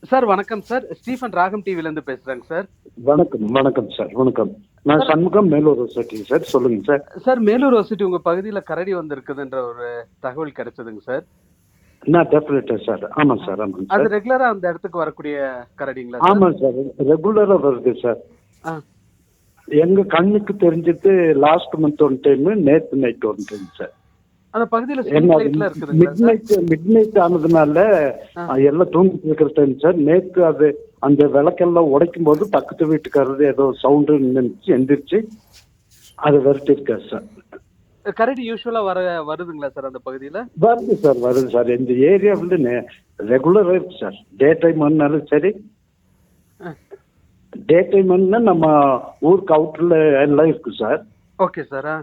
Sir வணக்கம் sir. Stephen ராகம் டிவிலேருந்து பேசுகிறேங்க சார். வணக்கம் வணக்கம் சார். வணக்கம். நான் சண்முகம், மேலூர் சொசைட்டி சார். சொல்லுங்க சார். சார் மேலூர் சொசைட்டி உங்கள் பகுதியில் கரடி வந்திருக்குதுன்ற ஒரு தகவல் கிடைச்சதுங்க சார். நான் டெஃபினட்டா சார். ஆமாம் சார். ஆமாங்க அது சார். ரெகுலராக அந்த இடத்துக்கு வரக்கூடிய கரடிங்களா சார்? ஆமாம் சார். ரெகுலராக வருது சார். ஆ எங்க கண்ணுக்கு தெரிஞ்சது லாஸ்ட் மந்த் ஒன் டைம், நேற்று நைட் ஒன் டைம் சார். அந்த பகுதியில் என்ன ஸ்ட்ரீட் லைட்ல இருக்குதுங்களா சார்? மிட் நைட் ஆனதுனால எல்லாம் தூங்கிட்டு இருக்கிற டைம் சார். நேற்று அது அந்த விளக்கெல்லாம் உடைக்கும் போது பக்கத்து வீட்டுக்காரரு ஏதோ சவுண்டு நினைச்சு எந்திரிச்சு அதை விரட்டி இருக்காரு சார். கரடி யூஸ்வலா வருதுங்களா சார் அந்த பகுதியில்? வருது சார், வருது சார். இந்த ஏரியாவில் ரெகுலராக இருக்கு சார். டே டைம் ஆனாலும் சரி, டே டைம் நம்ம ஊருக்கு அவுட்டர்ல எல்லாம் இருக்கு sir. Okay sir.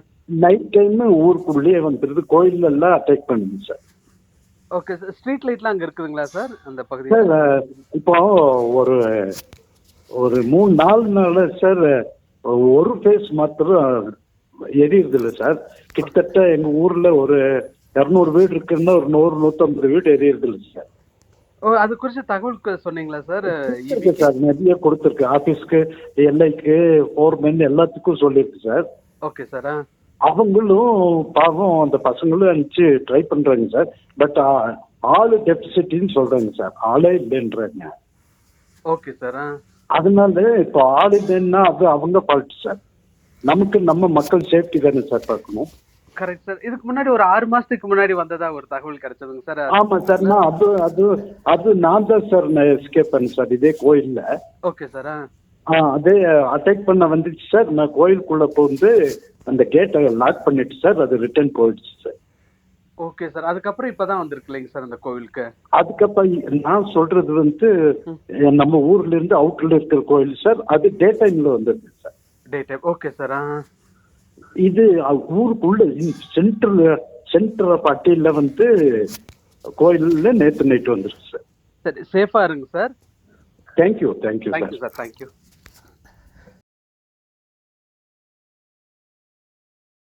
Night time ஊருக்குள்ளேயே வந்துருது, கோயில் எல்லாம் அட்டாக் பண்ணுது சார். Okay sir. ஸ்ட்ரீட் லைட்லாம் அங்கே இருக்குதுங்களா சார் அந்த பகுதியில்? சார் இப்போ ஒரு ஒரு 3-4 நாள் சார் ஒரு ஃபேஸ் மாத்திரம் எரியுறது இல்லை சார். கிட்டத்தட்ட எங்க ஊர்ல ஒரு 200 வீடு இருக்குன்னா ஒரு 100-150 வீடு எரியுறது இல்லை சார். ஓ, அது குறித்து தகவல் சொன்னீங்களா சார்? இருக்கு சார், நிறைய கொடுத்துருக்கு. ஆபீஸ்க்கு, எல்ஐக்கு, ஃபோர்மேன் எல்லாத்துக்கும் சொல்லியிருக்கு சார். Okay sir. அவங்களும் பாவம் அந்த பசங்களும் அனுப்பிச்சு ட்ரை பண்றாங்க சார். பட் ஆளு டெபிசிட்டின்னு சொல்றாங்க சார். ஆளே இல்லைன்றாங்க. Okay sir. அதனால இப்போ ஆள் இல்லைன்னா அது அவங்க ஃபால்ட் சார். நமக்கு நம்ம மக்கள் சேஃப்டி தானே சார் பார்க்கணும். Correct sir. இதுக்கு முன்னாடி ஒரு 6 மாசத்துக்கு முன்னாடி வந்ததா ஒரு தகவல் கிடைச்சதுங்க சார். ஆமா சார். நான் அது நான் தான் சார். நான் எஸ்கேப் பண்ணேன் சார் இதே கோயில்ல. Okay sir. அதே அட்டாக் பண்ண வந்துச்சு சார். நான் கோயிலுக்குள்ள போந்து அந்த கேட்டை லாக் பண்ணிட்டு சார் அது ரிட்டர்ன் போயிடுச்சு சார். Okay sir. அதுக்கப்புறம் இப்பதான் வந்திருக்கு இல்லைங்க சார் அந்த கோவிலுக்கு? அதுக்கப்புறம் நான் சொல்றது நம்ம ஊர்ல இருந்து அவுட்ல இருக்கிற கோயில் சார். அது டே டைம்ல வந்துருக்கு sir. Day time. Okay sir. இது ஊருக்குள்ள சென்டர் ஆஃப் அட்டியில கோயில்ல நேற்று நைட் வந்துருக்கு சார். சரி, சேஃபா இருங்க sir. Thank you. Thank you thank you sir. Thank you.